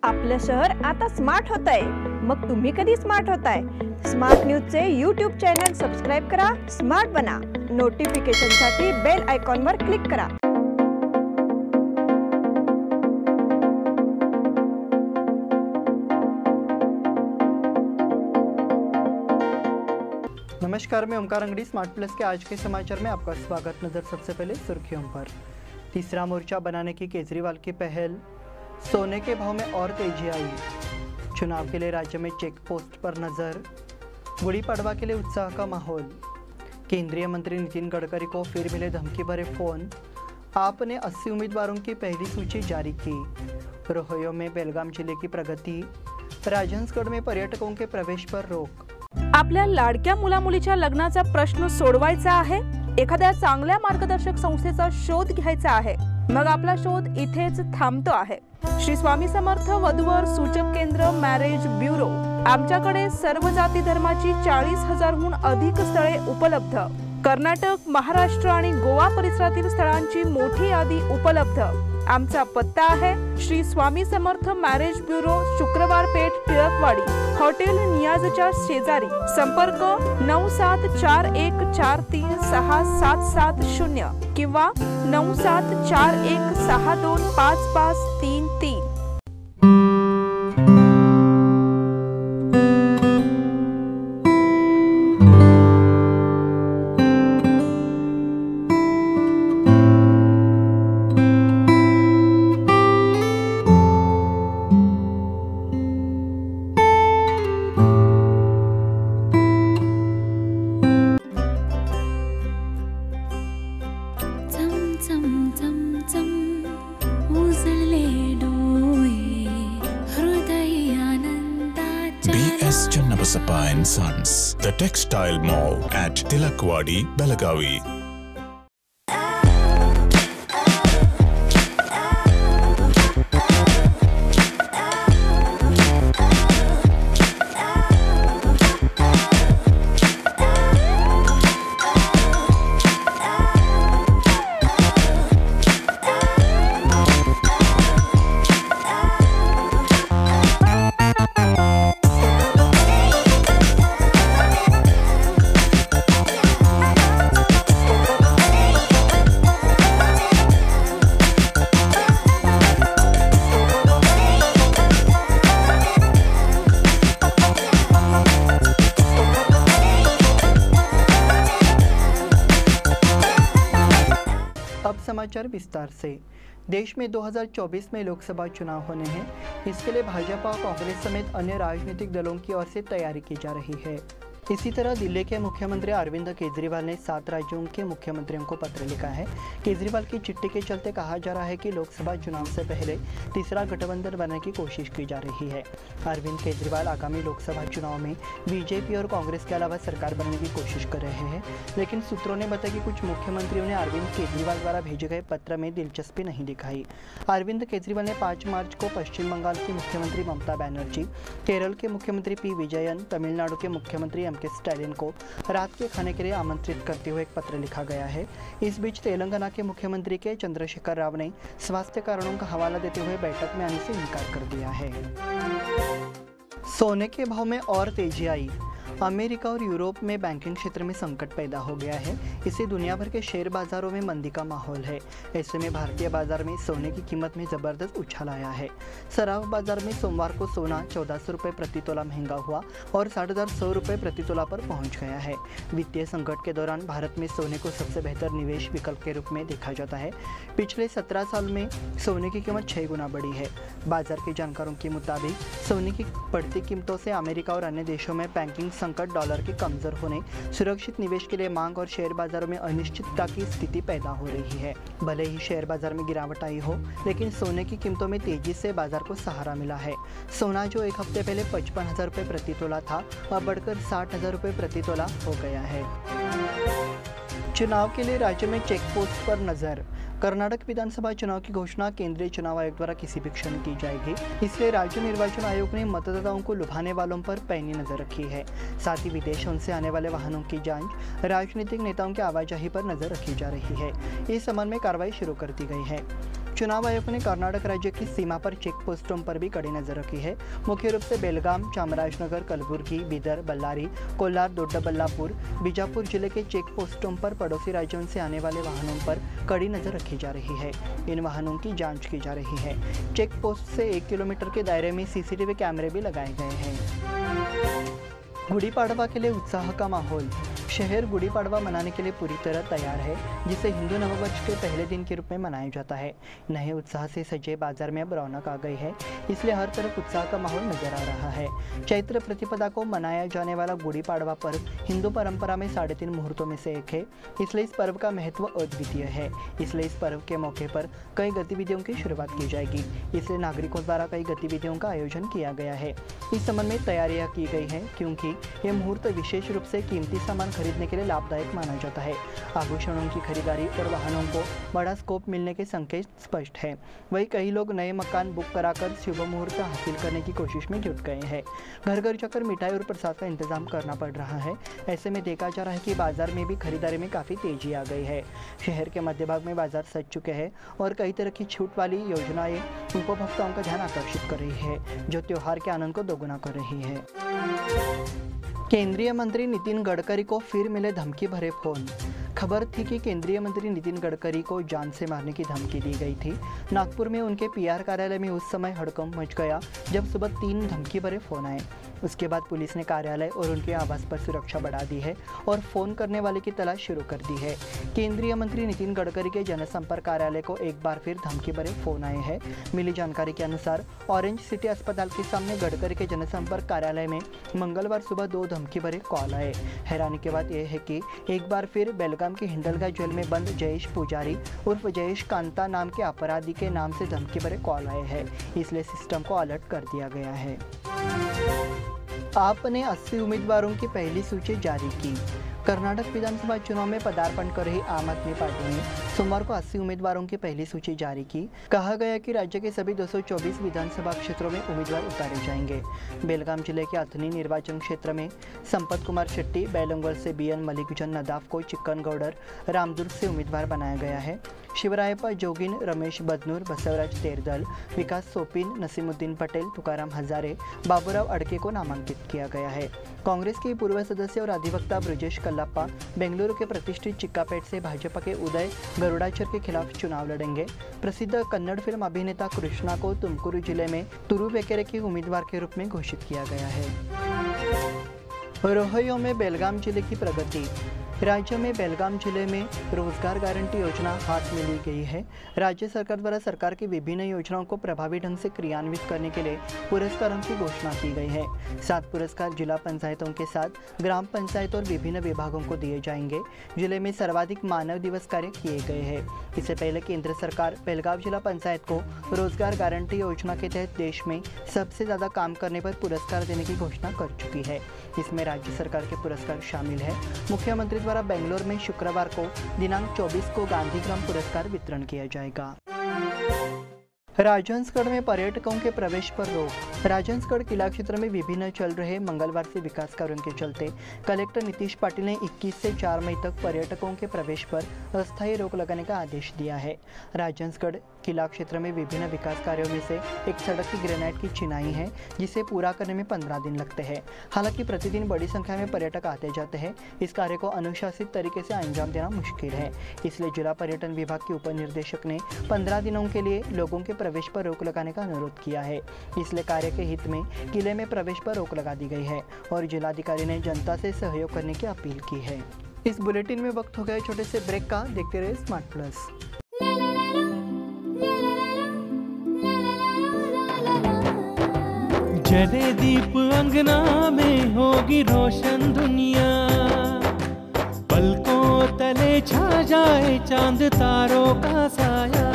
आपलं शहर आता स्मार्ट होत आहे। मग तुम्ही कधी स्मार्ट होताय? स्मार्ट न्यूजचे यूट्यूब चॅनल सबस्क्राइब करा, स्मार्ट बना। नोटिफिकेशनसाठी बेल आयकॉनवर क्लिक करा। नमस्कार, मैं ओमकार अंगड़ी। स्मार्ट प्लस के आज के समाचार में आपका स्वागत। नजर सबसे पहले सुर्खियों पर। तीसरा मोर्चा बनाने की केजरीवाल की पहल, सोने के भाव में और तेजी आई। चुनाव के लिए राज्य में चेक पोस्ट पर नजर, गुड़ी पड़वा के लिए उत्साह का माहौल। केंद्रीय मंत्री नितिन गडकरी को फिर मिले धमकी भरे फोन। आपने 80 उम्मीदवारों की पहली सूची जारी की। रोहयो में बेलगाम जिले की प्रगति, राजहंसगढ़ में पर्यटकों के प्रवेश पर रोक। आपल्या लाडक्या मुलामुलीच्या लग्नाचा प्रश्न सोडवायचा आहे? एखाद्या चांगल्या मार्गदर्शक संस्थेचा शोध घ्यायचा आहे? मग आपला शोध इथेच थांबतो आहे। श्री स्वामी समर्थ वधूवर सूचक केंद्र मॅरेज ब्युरो। आमच्याकडे सर्व जाती धर्माची 40,000हून अधिक स्थळे उपलब्ध। कर्नाटक, महाराष्ट्र आणि गोवा परिसरातील स्थळांची मोठी यादी उपलब्ध। आमचा पत्ता आहे श्री स्वामी समर्थ मॅरेज ब्युरो, शुक्रवार पेठ, टिळकवाडी, हॉटेल नियाजच्या शेजारी। संपर्क 9741436770 किंवा 9741625533। BS Channabasappa and Sons, The Textile Mall at Tilakwadi, Belagavi. अब समाचार विस्तार से। देश में 2024 में लोकसभा चुनाव होने हैं। इसके लिए भाजपा, कांग्रेस समेत अन्य राजनीतिक दलों की ओर से तैयारी की जा रही है। इसी तरह दिल्ली के मुख्यमंत्री अरविंद केजरीवाल ने 7 राज्यों के मुख्यमंत्रियों को पत्र लिखा है। केजरीवाल की चिट्ठी के चलते कहा जा रहा है कि लोकसभा चुनाव से पहले तीसरा गठबंधन बनाने की कोशिश की जा रही है। अरविंद केजरीवाल आगामी लोकसभा चुनाव में बीजेपी और कांग्रेस के अलावा सरकार बनाने की कोशिश कर रहे हैं, लेकिन सूत्रों ने बताया कि कुछ मुख्यमंत्रियों ने अरविंद केजरीवाल द्वारा भेजे गए पत्र में दिलचस्पी नहीं दिखाई। अरविंद केजरीवाल ने 5 मार्च को पश्चिम बंगाल की मुख्यमंत्री ममता बनर्जी, केरल के मुख्यमंत्री पी विजयन, तमिलनाडु के मुख्यमंत्री के स्टालिन को रात के खाने के लिए आमंत्रित करते हुए एक पत्र लिखा गया है। इस बीच तेलंगाना के मुख्यमंत्री के चंद्रशेखर राव ने स्वास्थ्य कारणों का हवाला देते हुए बैठक में आने से इनकार कर दिया है। सोने के भाव में और तेजी आई। अमेरिका और यूरोप में बैंकिंग क्षेत्र में संकट पैदा हो गया है। इससे दुनिया भर के शेयर बाजारों में मंदी का माहौल है। ऐसे में भारतीय बाजार में सोने की कीमत में जबरदस्त उछाल आया है। सराफ बाजार में सोमवार को सोना 1400 रुपये प्रति तोला महंगा हुआ और 1,100 रुपये प्रति तोला पर पहुंच गया है। वित्तीय संकट के दौरान भारत में सोने को सबसे बेहतर निवेश विकल्प के रूप में देखा जाता है। पिछले 17 साल में सोने की कीमत 6 गुना बढ़ी है। बाजार के जानकारों के मुताबिक सोने की बढ़ती कीमतों से अमेरिका और अन्य देशों में बैंकिंग संकट, डॉलर के कमजोर होने, सुरक्षित निवेश के लिए मांग और शेयर बाजारों में अनिश्चितता की स्थिति पैदा हो रही है। भले ही शेयर बाजार में गिरावट आई हो, लेकिन सोने की कीमतों में तेजी से बाजार को सहारा मिला है। सोना जो एक हफ्ते पहले 55,000 रुपये प्रति तोला था, अब बढ़कर 60,000 रुपये प्रति तोला हो गया है। चुनाव के लिए राज्य में चेक पोस्ट पर नजर। कर्नाटक विधानसभा चुनाव की घोषणा केंद्रीय चुनाव आयोग द्वारा किसी भी क्षण की जाएगी, इसलिए राज्य निर्वाचन आयोग ने मतदाताओं को लुभाने वालों पर पैनी नजर रखी है। साथ ही विदेशों से आने वाले वाहनों की जांच, राजनीतिक नेताओं की आवाजाही पर नजर रखी जा रही है। इस संबंध में कार्रवाई शुरू कर दी गई है। चुनाव आयोग ने कर्नाटक राज्य की सीमा पर चेक पोस्टों पर भी कड़ी नजर रखी है। मुख्य रूप से बेलगाम, चामराजनगर, कलबुर्गी, बीदर, बल्लारी, कोलार, दोड्डाबल्लापुर, बीजापुर जिले के चेक पोस्टों पर पड़ोसी राज्यों से आने वाले वाहनों पर कड़ी नजर रखी जा रही है। इन वाहनों की जांच की जा रही है। चेक पोस्ट से 1 किलोमीटर के दायरे में CCTV कैमरे भी लगाए गए हैं। गुड़ी पाड़वा के लिए उत्साह का माहौल। शहर गुड़ी पाड़वा मनाने के लिए पूरी तरह तैयार है, जिसे हिंदू नववर्ष के पहले दिन के रूप में मनाया जाता है। नए उत्साह से सजे बाजार में अब रौनक आ गई है, इसलिए हर तरफ उत्साह का माहौल नजर आ रहा है। चैत्र प्रतिपदा को मनाया जाने वाला गुड़ी पाड़वा पर्व हिंदू परंपरा में 3.5 मुहूर्तों में से एक है, इसलिए इस पर्व का महत्व अद्वितीय है। इसलिए इस पर्व के मौके पर कई गतिविधियों की शुरुआत की जाएगी, इसलिए नागरिकों द्वारा कई गतिविधियों का आयोजन किया गया है। इस संबंध में तैयारियां की गई हैं, क्योंकि यह मुहूर्त विशेष रूप से कीमती सामान खरीदने के लिए लाभदायक माना जाता है। आभूषणों की खरीदारी और वाहनों को बड़ा स्कोप मिलने के संकेत स्पष्ट है। वहीं कई लोग नए मकान बुक कराकर शुभ मुहूर्त हासिल करने की कोशिश में जुट गए हैं। घर घर जाकर मिठाई और प्रसाद का इंतजाम करना पड़ रहा है। ऐसे में देखा जा रहा है कि बाजार में भी खरीदारी में काफी तेजी आ गई है। शहर के मध्य भाग में बाजार सज चुके हैं और कई तरह की छूट वाली योजनाएं उपभोक्ताओं का ध्यान आकर्षित कर रही है, जो त्योहार के आनंद को दोगुना कर रही है। केंद्रीय मंत्री नितिन गडकरी को फिर मिले धमकी भरे फोन। खबर थी कि केंद्रीय मंत्री नितिन गडकरी को जान से मारने की धमकी दी गई थी। नागपुर में उनके PR कार्यालय में उस समय हड़कंप मच गया जब सुबह 3 धमकी भरे फोन आए। उसके बाद पुलिस ने कार्यालय और उनके आवास पर सुरक्षा बढ़ा दी है और फोन करने वाले की तलाश शुरू कर दी है। केंद्रीय मंत्री नितिन गडकरी के जनसंपर्क कार्यालय को एक बार फिर धमकी भरे फोन आए हैं। मिली जानकारी के अनुसार ऑरेंज सिटी अस्पताल के सामने गडकरी के जनसंपर्क कार्यालय में मंगलवार सुबह 2 धमकी भरे कॉल आए। हैरानी की बात यह है कि एक बार फिर बेलगाम के हिंडलगा जेल में बंद जयेश पुजारी उर्फ जयेश कांता नाम के अपराधी के नाम से धमकी भरे कॉल आए हैं, इसलिए सिस्टम को अलर्ट कर दिया गया है। आप ने 80 उम्मीदवारों की पहली सूची जारी की। कर्नाटक विधानसभा चुनाव में पदार्पण कर रही आम आदमी पार्टी ने सोमवार को 80 उम्मीदवारों की पहली सूची जारी की। कहा गया कि राज्य के सभी 224 विधानसभा क्षेत्रों में उम्मीदवार उतारे जाएंगे। बेलगाम जिले के अथनी निर्वाचन क्षेत्र में संपत कुमार शेट्टी, बेलंगल से BN मल्लिकार्जुन नदाफ को चिक्कनगौडर, रामदुर्ग से उम्मीदवार बनाया गया है। शिवरायप्पा जोगिन, रमेश बदनूर, बसवराज तेरदल, विकास सोपिन, नसीमुद्दीन पटेल, तुकाराम हजारे, बाबूराव अड़के को नामांकित किया गया है। कांग्रेस के पूर्व सदस्य और अधिवक्ता ब्रजेश कल्लाप्पा बेंगलुरु के प्रतिष्ठित चिक्कापेट से भाजपा के उदय गरुडाचर के खिलाफ चुनाव लड़ेंगे। प्रसिद्ध कन्नड़ फिल्म अभिनेता कृष्णा को तुमकुरू जिले में तुरुवेकेरे के उम्मीदवार के रूप में घोषित किया गया है। रोहयो में बेलगाम जिले की प्रगति। राज्य में बेलगाम जिले में रोजगार गारंटी योजना हाथ में ली गई है। राज्य सरकार द्वारा सरकार की विभिन्न योजनाओं को प्रभावी ढंग से क्रियान्वित करने के लिए पुरस्कारों की घोषणा की गई है। 7 पुरस्कार जिला पंचायतों के साथ ग्राम पंचायत और विभिन्न विभागों को दिए जाएंगे। जिले में सर्वाधिक मानव दिवस कार्य किए गए हैं। इससे पहले केंद्र सरकार बेलगाम जिला पंचायत को रोजगार गारंटी योजना के तहत देश में सबसे ज्यादा काम करने पर पुरस्कार देने की घोषणा कर चुकी है। इसमें राज्य सरकार के पुरस्कार शामिल है। मुख्यमंत्री द्वारा बेंगलोर में शुक्रवार को दिनांक 24 को गांधीग्राम पुरस्कार वितरण किया जाएगा। राजहंसगढ़ में पर्यटकों के प्रवेश पर रोक। राजहंसगढ़ किला क्षेत्र में विभिन्न चल रहे मंगलवार से विकास कार्यों के चलते कलेक्टर नीतीश पाटिल ने 21 से 4 मई तक पर्यटकों के प्रवेश पर अस्थायी रोक लगाने का आदेश दिया है। राजहंसगढ़ किला क्षेत्र में विभिन्न विकास कार्यों में से एक सड़क की ग्रेनाइट की चिनाई है, जिसे पूरा करने में 15 दिन लगते हैं। हालांकि प्रतिदिन बड़ी संख्या में पर्यटक आते जाते हैं। इस कार्य को अनुशासित तरीके से अंजाम देना मुश्किल है, इसलिए जिला पर्यटन विभाग के उप निदेशक ने 15 दिनों के लिए लोगों के प्रवेश पर रोक लगाने का अनुरोध किया है। इसलिए कार्य के हित में किले में प्रवेश पर रोक लगा दी गई है और जिलाधिकारी ने जनता से सहयोग करने की अपील की है। इस बुलेटिन में वक्त हो गया छोटे से ब्रेक का। देखते रहे स्मार्ट प्लस। जले दीप अंगना में होगी रोशन दुनिया, पलकों तले छा जाए चांद तारों का साया।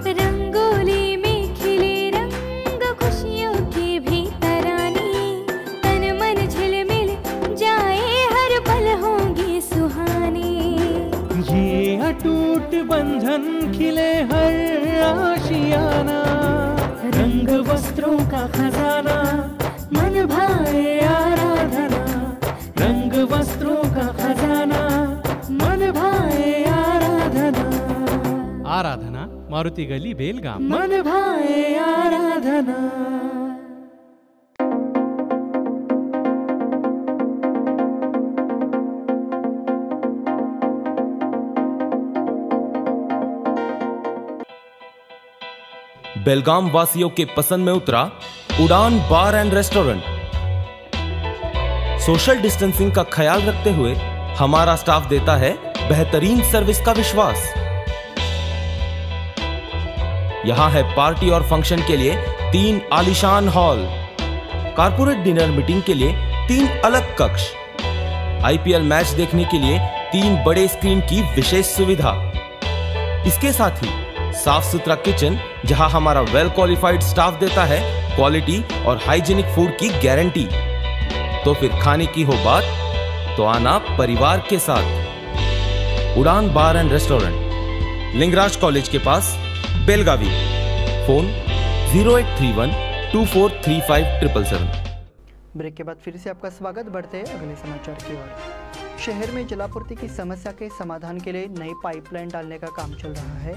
रंगोली में खिले रंग खुशियों के भीतर आनी, तन मन झिलमिल जाए हर पल होंगे सुहाने। ये अटूट बंधन खिले हर आशियाना, रंग वस्त्रों का खजाना मन भाए आराधना। रंग वस्त्रों का खजाना मन भाए आराधना। आराधना मारुति गली बेलगाम। मन भाए आराधना। बेलगाम वासियों के पसंद में उतरा उड़ान बार एंड रेस्टोरेंट। सोशल डिस्टेंसिंग का ख्याल रखते हुए हमारा स्टाफ देता है बेहतरीन सर्विस का विश्वास। यहां है पार्टी और फंक्शन के लिए 3 आलीशान हॉल, कारपोरेट डिनर मीटिंग के लिए 3 अलग कक्ष, IPL मैच देखने के लिए 3 बड़े स्क्रीन की विशेष सुविधा। इसके साथ ही साफ सुथरा किचन, जहां हमारा वेल क्वालिफाइड स्टाफ देता है क्वालिटी और हाइजीनिक फूड की गारंटी। तो फिर खाने की हो बात तो आना परिवार के साथ। उड़ान बार एंड रेस्टोरेंट, लिंगराज कॉलेज के पास, बेलगावी। फोन 0831 2435 777। ब्रेक के बाद फिर से आपका स्वागत। बढ़ते हैं अगले समाचार की ओर। शहर में जलापूर्ति की समस्या के समाधान के लिए नई पाइपलाइन डालने का काम चल रहा है,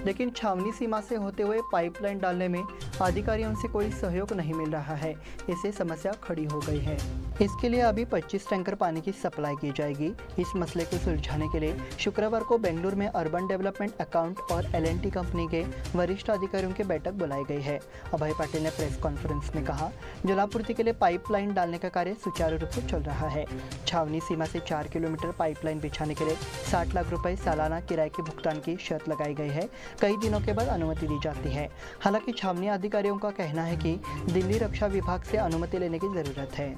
लेकिन छावनी सीमा से होते हुए पाइपलाइन डालने में अधिकारियों से कोई सहयोग नहीं मिल रहा है। इससे समस्या खड़ी हो गई है। इसके लिए अभी 25 टैंकर पानी की सप्लाई की जाएगी। इस मसले को सुलझाने के लिए शुक्रवार को बेंगलुरु में अर्बन डेवलपमेंट अकाउंट और L&T कंपनी के वरिष्ठ अधिकारियों की बैठक बुलाई गई है। अभय पाटिल ने प्रेस कॉन्फ्रेंस में कहा, जलापूर्ति के लिए पाइपलाइन डालने का कार्य सुचारू रूप से चल रहा है। छावनी सीमा से 4 किलोमीटर पाइपलाइन बिछाने के लिए 60 लाख रुपए सालाना किराए के भुगतान की शर्त लगाई गई है। कई दिनों के बाद अनुमति दी जाती है। हालांकि छावनी अधिकारियों का कहना है कि दिल्ली रक्षा विभाग से अनुमति लेने की जरूरत है।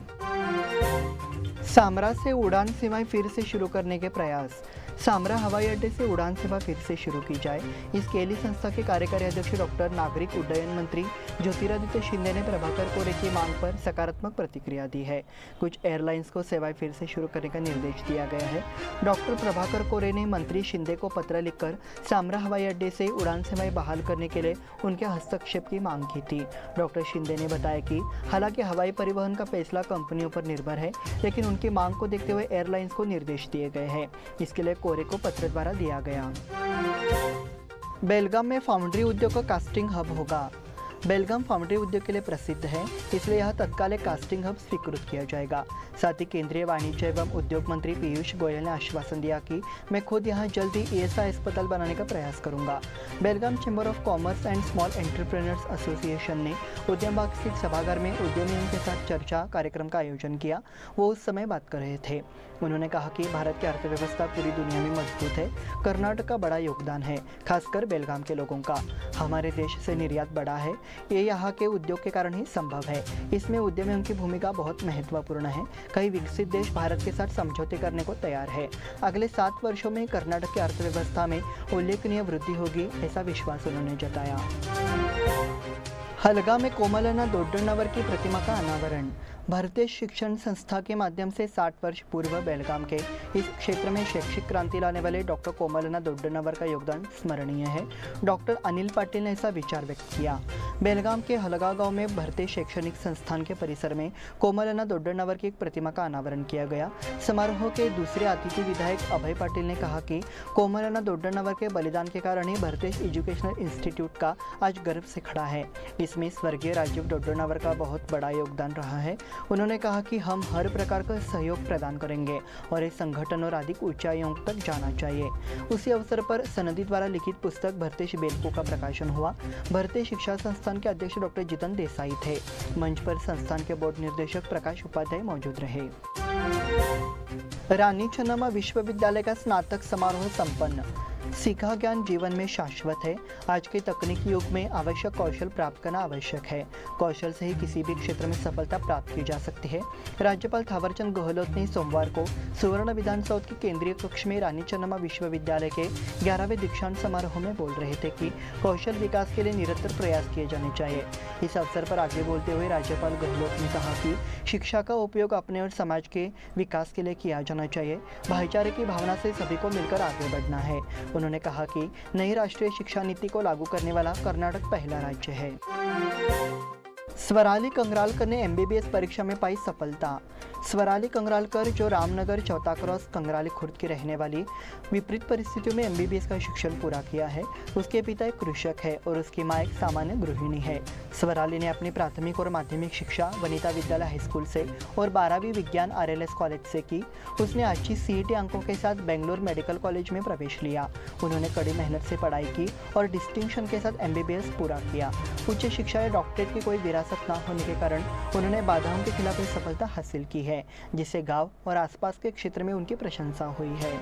सामरा से उड़ान सेवाएं फिर से शुरू करने के प्रयास। सामरा हवाई अड्डे से उड़ान सेवा फिर से शुरू की जाए, इसके लिए संस्था के कार्यकारी अध्यक्ष डॉक्टर नागरिक उड्डयन मंत्री ज्योतिरादित्य शिंदे ने प्रभाकर कोरे की मांग पर सकारात्मक प्रतिक्रिया दी है। कुछ एयरलाइंस को सेवाएं फिर से शुरू करने का निर्देश दिया गया है। डॉक्टर प्रभाकर कोरे ने मंत्री शिंदे को पत्र लिखकर सामरा हवाई अड्डे से उड़ान सेवाएं बहाल करने के लिए उनके हस्तक्षेप की मांग की थी। डॉक्टर शिंदे ने बताया कि हालांकि हवाई परिवहन का फैसला कंपनियों पर निर्भर है, लेकिन उनकी मांग को देखते हुए एयरलाइंस को निर्देश दिए गए हैं। इसके लिए कोरे को पत्र द्वारा दिया गया। बेलगाम में फाउंड्री उद्योग का कास्टिंग हब होगा। बेलगाम फाउंड्री उद्योग के लिए प्रसिद्ध है, इसलिए यह तत्काल एक कास्टिंग हब स्वीकृत किया जाएगा। साथ ही केंद्रीय वाणिज्य एवं उद्योग मंत्री पीयूष गोयल ने आश्वासन दिया कि मैं खुद यहां जल्द ही ESI अस्पताल बनाने का प्रयास करूंगा। Belgaum chamber of commerce and small entrepreneurs association ने उद्यम बाग स्थित सभागार में उद्यमियों के साथ चर्चा कार्यक्रम का आयोजन किया। वो उस समय बात कर रहे थे। उन्होंने कहा कि भारत की अर्थव्यवस्था पूरी दुनिया में मजबूत है। कर्नाटक का बड़ा योगदान है, खासकर बेलगाम के लोगों का। हमारे देश से निर्यात बढ़ा है, ये यहाँ के उद्योग के कारण ही संभव है। इसमें उद्यमियों की भूमिका बहुत महत्वपूर्ण है। कई विकसित देश भारत के साथ समझौते करने को तैयार है। अगले 7 वर्षों में कर्नाटक की अर्थव्यवस्था में उल्लेखनीय वृद्धि होगी, ऐसा विश्वास उन्होंने जताया। हलगा में कोमलना दोड्डण्णवर की प्रतिमा का अनावरण। भारतीय शिक्षण संस्था के माध्यम से 60 वर्ष पूर्व बेलगाम के इस क्षेत्र में शैक्षिक क्रांति लाने वाले डॉक्टर कोमलना दोड्डण्णवर का योगदान स्मरणीय है। डॉक्टर अनिल पाटिल ने ऐसा विचार व्यक्त किया। बेलगाम के हलगा गांव में भारतीय शैक्षणिक संस्थान के परिसर में कोमलना दोड्डण्णवर की एक प्रतिमा का अनावरण किया गया। समारोह के दूसरे अतिथि विधायक अभय पाटिल ने कहा कि कोमलना दोड्डण्णवर के बलिदान के कारण ही भारतीय एजुकेशनल इंस्टीट्यूट का आज गर्व से खड़ा है। इसमें स्वर्गीय राजीव दोड्डण्णवर का बहुत बड़ा योगदान रहा है। उन्होंने कहा कि हम हर प्रकार का सहयोग प्रदान करेंगे और इस संगठन और अधिक ऊंचाइयों तक जाना चाहिए। उसी अवसर पर सनदी द्वारा लिखित पुस्तक भरतेश बेलको का प्रकाशन हुआ। भारतीय शिक्षा संस्थान के अध्यक्ष डॉक्टर जितन देसाई थे। मंच पर संस्थान के बोर्ड निर्देशक प्रकाश उपाध्याय मौजूद रहे। रानी चन्नम्मा विश्वविद्यालय का स्नातक समारोह संपन्न। सीखा ज्ञान जीवन में शाश्वत है। आज के तकनीकी युग में आवश्यक कौशल प्राप्त करना आवश्यक है। कौशल से ही किसी भी क्षेत्र में सफलता प्राप्त की जा सकती है। राज्यपाल थावरचंद गहलोत ने सोमवार को सुवर्ण विधान सौध के केंद्रीय कक्ष में रानी चन्नम्मा विश्वविद्यालय के 11वें दीक्षांत समारोह में बोल रहे थे कि कौशल विकास के लिए निरंतर प्रयास किए जाने चाहिए। इस अवसर पर आगे बोलते हुए राज्यपाल गहलोत ने कहा कि शिक्षा का उपयोग अपने और समाज के विकास के लिए किया जाना चाहिए। भाईचारे की भावना से सभी को मिलकर आगे बढ़ना है। उन्होंने कहा कि नई राष्ट्रीय शिक्षा नीति को लागू करने वाला कर्नाटक पहला राज्य है। स्वराली कंगरालकर ने MBBS परीक्षा में पाई सफलता। स्वराली कंगरालकर, जो रामनगर चौथा क्रॉस कंगराली खुर्द की रहने वाली, विपरीत परिस्थितियों में MBBS का शिक्षण पूरा किया है। उसके पिता एक कृषक है और उसकी माँ एक सामान्य गृहिणी है। स्वराली ने अपनी प्राथमिक और माध्यमिक शिक्षा वनिता विद्यालय हाई स्कूल से और 12वीं विज्ञान RLS कॉलेज से की। उसने अच्छी CET अंकों के साथ बेंगलोर मेडिकल कॉलेज में प्रवेश लिया। उन्होंने कड़ी मेहनत से पढ़ाई की और डिस्टिंक्शन के साथ MBBS पूरा किया। उच्च शिक्षा या डॉक्टरेट की कोई विरासत न होने के कारण उन्होंने बाधाओं के खिलाफ सफलता हासिल की है, जिससे गांव और आसपास के क्षेत्र में उनकी प्रशंसा हुई है।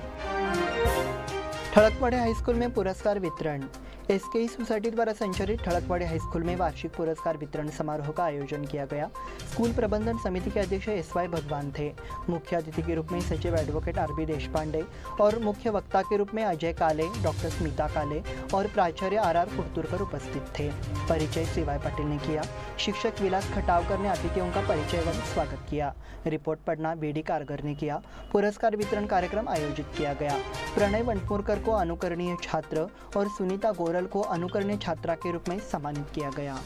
ठड़कवाड़ी हाई स्कूल में पुरस्कार वितरण। SKE सोसाइटी द्वारा संचालित ठड़कवाड़ी हाई स्कूल में वार्षिक पुरस्कार वितरण समारोह का आयोजन किया गया। स्कूल प्रबंधन समिति के अध्यक्ष SY भगवान थे। मुख्य अतिथि के रूप में सचिव एडवोकेट RB देशपांडे और मुख्य वक्ता के रूप में अजय काले, डॉक्टर स्मिता काले और प्राचार्य RR कुर्तुरकर उपस्थित थे। परिचय CY पाटिल ने किया। शिक्षक विलास खटावकर ने अतिथियों का परिचय व स्वागत किया। रिपोर्ट पढ़ना BD कारगर ने किया। पुरस्कार वितरण कार्यक्रम आयोजित किया गया। प्रणय वनपुरकर को अनुकरणीय छात्र और सुनीता गोरल को अनुकरणीय छात्रा के रूप में सम्मानित किया गया।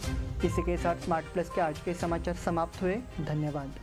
इसी के साथ स्मार्ट प्लस के आज के समाचार समाप्त हुए। धन्यवाद।